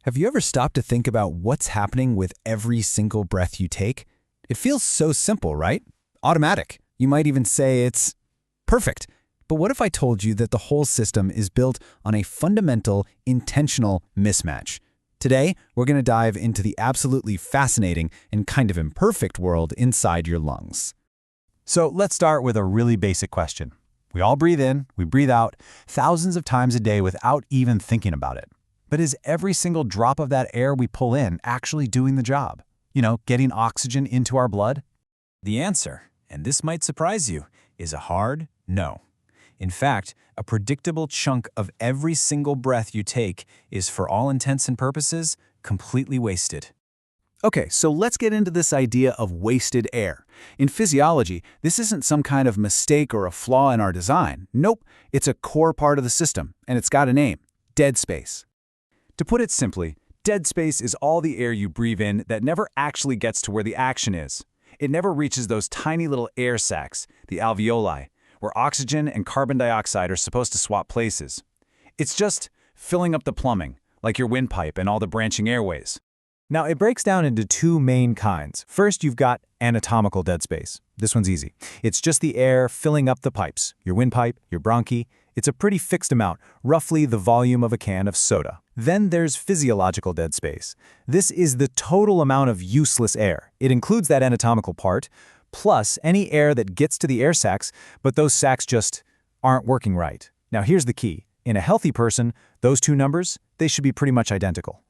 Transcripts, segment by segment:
Have you ever stopped to think about what's happening with every single breath you take? It feels so simple, right? Automatic. You might even say it's perfect. But what if I told you that the whole system is built on a fundamental, intentional mismatch? Today, we're going to dive into the absolutely fascinating and kind of imperfect world inside your lungs. So let's start with a really basic question. We all breathe in, we breathe out, thousands of times a day without even thinking about it. But is every single drop of that air we pull in actually doing the job? Getting oxygen into our blood? The answer, and this might surprise you, is a hard no. In fact, a predictable chunk of every single breath you take is, for all intents and purposes, completely wasted. Okay, so let's get into this idea of wasted air. In physiology, this isn't some kind of mistake or a flaw in our design. Nope, it's a core part of the system, and it's got a name: dead space. To put it simply, dead space is all the air you breathe in that never actually gets to where the action is. It never reaches those tiny little air sacs, the alveoli, where oxygen and carbon dioxide are supposed to swap places. It's just filling up the plumbing, like your windpipe and all the branching airways. Now, it breaks down into two main kinds. First, you've got anatomical dead space. This one's easy. It's just the air filling up the pipes, your windpipe, your bronchi. It's a pretty fixed amount, roughly the volume of a can of soda. Then there's physiological dead space. This is the total amount of useless air. It includes that anatomical part, plus any air that gets to the air sacs, but those sacs just aren't working right. Now, here's the key. In a healthy person, those two numbers, they should be pretty much identical.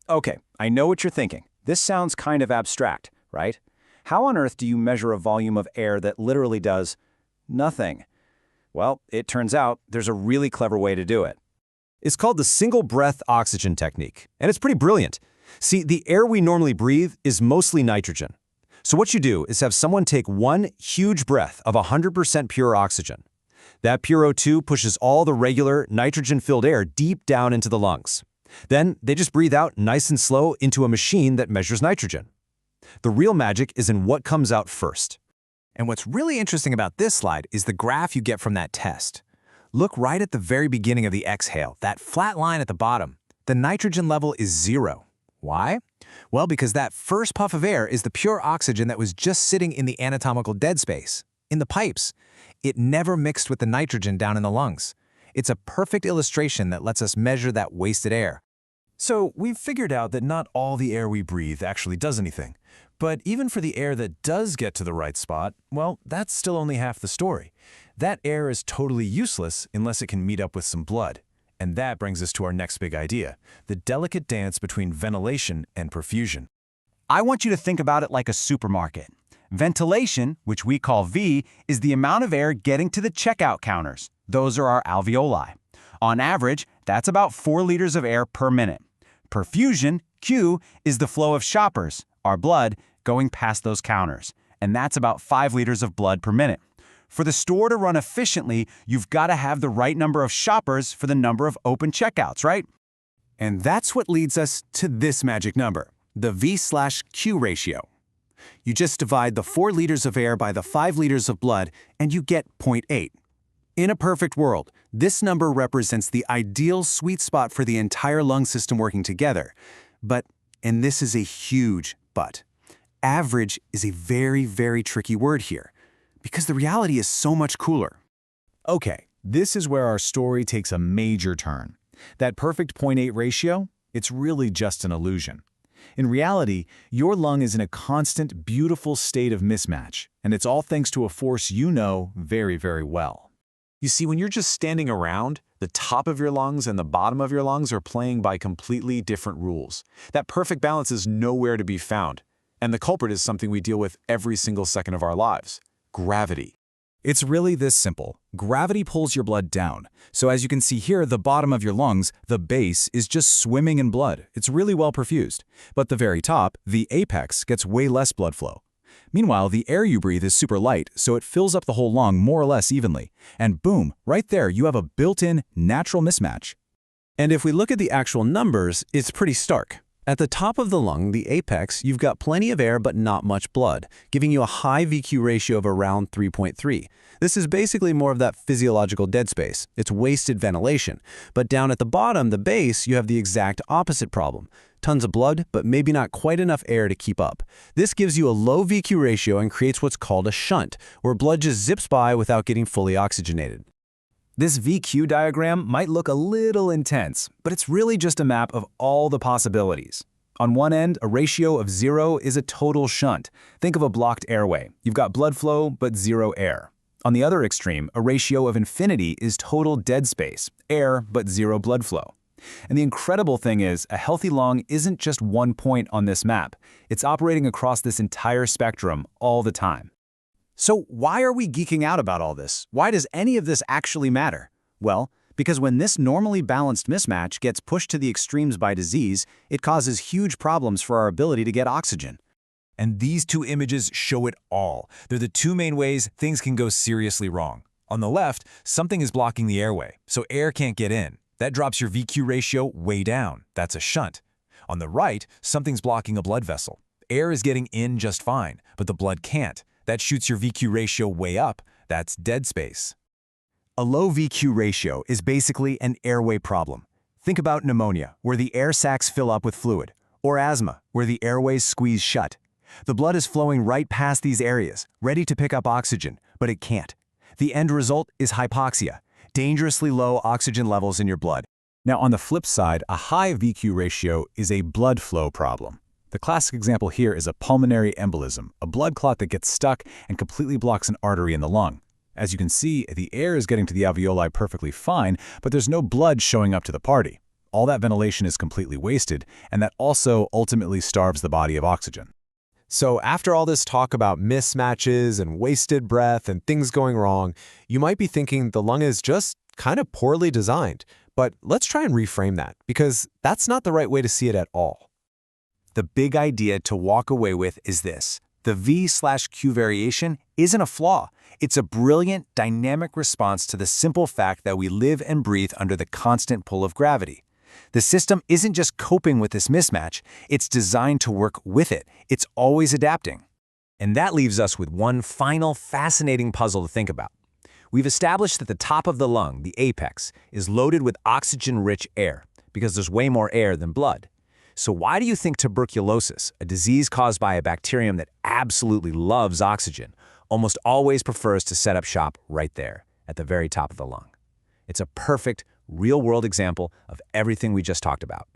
Okay, I know what you're thinking. This sounds kind of abstract, right? How on earth do you measure a volume of air that literally does nothing? Well, it turns out there's a really clever way to do it. It's called the single breath oxygen technique, and it's pretty brilliant. See, the air we normally breathe is mostly nitrogen. So what you do is have someone take one huge breath of 100% pure oxygen. That pure O2 pushes all the regular nitrogen-filled air deep down into the lungs. Then they just breathe out nice and slow into a machine that measures nitrogen. The real magic is in what comes out first. And what's really interesting about this slide is the graph you get from that test. Look right at the very beginning of the exhale, that flat line at the bottom. The nitrogen level is 0. Why? Well, because that first puff of air is the pure oxygen that was just sitting in the anatomical dead space, in the pipes. It never mixed with the nitrogen down in the lungs. It's a perfect illustration that lets us measure that wasted air. So we've figured out that not all the air we breathe actually does anything. But even for the air that does get to the right spot, well, that's still only half the story. That air is totally useless unless it can meet up with some blood. And that brings us to our next big idea, the delicate dance between ventilation and perfusion. I want you to think about it like a supermarket. Ventilation, which we call V, is the amount of air getting to the checkout counters. Those are our alveoli. On average, that's about 4 liters of air per minute. Perfusion, Q, is the flow of shoppers, our blood, going past those counters. And that's about 5 liters of blood per minute. For the store to run efficiently, you've got to have the right number of shoppers for the number of open checkouts, right? And that's what leads us to this magic number, the V/Q ratio. You just divide the 4 liters of air by the 5 liters of blood, and you get 0.8. In a perfect world, this number represents the ideal sweet spot for the entire lung system working together. But, and this is a huge but, average is a very, very tricky word here, because the reality is so much cooler. Okay, this is where our story takes a major turn. That perfect 0.8 ratio, it's really just an illusion. In reality, your lung is in a constant, beautiful state of mismatch, and it's all thanks to a force you know very, very well. You see, when you're just standing around, the top of your lungs and the bottom of your lungs are playing by completely different rules. That perfect balance is nowhere to be found. And the culprit is something we deal with every single second of our lives: gravity. It's really this simple. Gravity pulls your blood down. So as you can see here, the bottom of your lungs, the base, is just swimming in blood. It's really well perfused. But the very top, the apex, gets way less blood flow. Meanwhile, the air you breathe is super light, so it fills up the whole lung more or less evenly. And boom, right there you have a built-in, natural mismatch. And if we look at the actual numbers, it's pretty stark. At the top of the lung, the apex, you've got plenty of air but not much blood, giving you a high VQ ratio of around 3.3. This is basically more of that physiological dead space. It's wasted ventilation. But down at the bottom, the base, you have the exact opposite problem. Tons of blood, but maybe not quite enough air to keep up. This gives you a low VQ ratio and creates what's called a shunt, where blood just zips by without getting fully oxygenated. This VQ diagram might look a little intense, but it's really just a map of all the possibilities. On one end, a ratio of 0 is a total shunt. Think of a blocked airway. You've got blood flow, but 0 air. On the other extreme, a ratio of infinity is total dead space, air, but 0 blood flow. And the incredible thing is, a healthy lung isn't just one point on this map. It's operating across this entire spectrum all the time. So why are we geeking out about all this? Why does any of this actually matter? Well, because when this normally balanced mismatch gets pushed to the extremes by disease, it causes huge problems for our ability to get oxygen. And these two images show it all. They're the two main ways things can go seriously wrong. On the left, something is blocking the airway, so air can't get in. That drops your VQ ratio way down. That's a shunt. On the right, something's blocking a blood vessel. Air is getting in just fine, but the blood can't. That shoots your VQ ratio way up. That's dead space. A low VQ ratio is basically an airway problem. Think about pneumonia, where the air sacs fill up with fluid, or asthma, where the airways squeeze shut. The blood is flowing right past these areas, ready to pick up oxygen, but it can't. The end result is hypoxia, dangerously low oxygen levels in your blood. Now, on the flip side, a high VQ ratio is a blood flow problem. The classic example here is a pulmonary embolism, a blood clot that gets stuck and completely blocks an artery in the lung. As you can see, the air is getting to the alveoli perfectly fine, but there's no blood showing up to the party. All that ventilation is completely wasted, and that also ultimately starves the body of oxygen. So after all this talk about mismatches and wasted breath and things going wrong, you might be thinking the lung is just kind of poorly designed. But let's try and reframe that, because that's not the right way to see it at all. The big idea to walk away with is this. The V/Q variation isn't a flaw. It's a brilliant, dynamic response to the simple fact that we live and breathe under the constant pull of gravity. The system isn't just coping with this mismatch, it's designed to work with it. It's always adapting. And that leaves us with one final fascinating puzzle to think about. We've established that the top of the lung, the apex, is loaded with oxygen-rich air, because there's way more air than blood. So why do you think tuberculosis, a disease caused by a bacterium that absolutely loves oxygen, almost always prefers to set up shop right there, at the very top of the lung? It's a perfect, real-world example of everything we just talked about.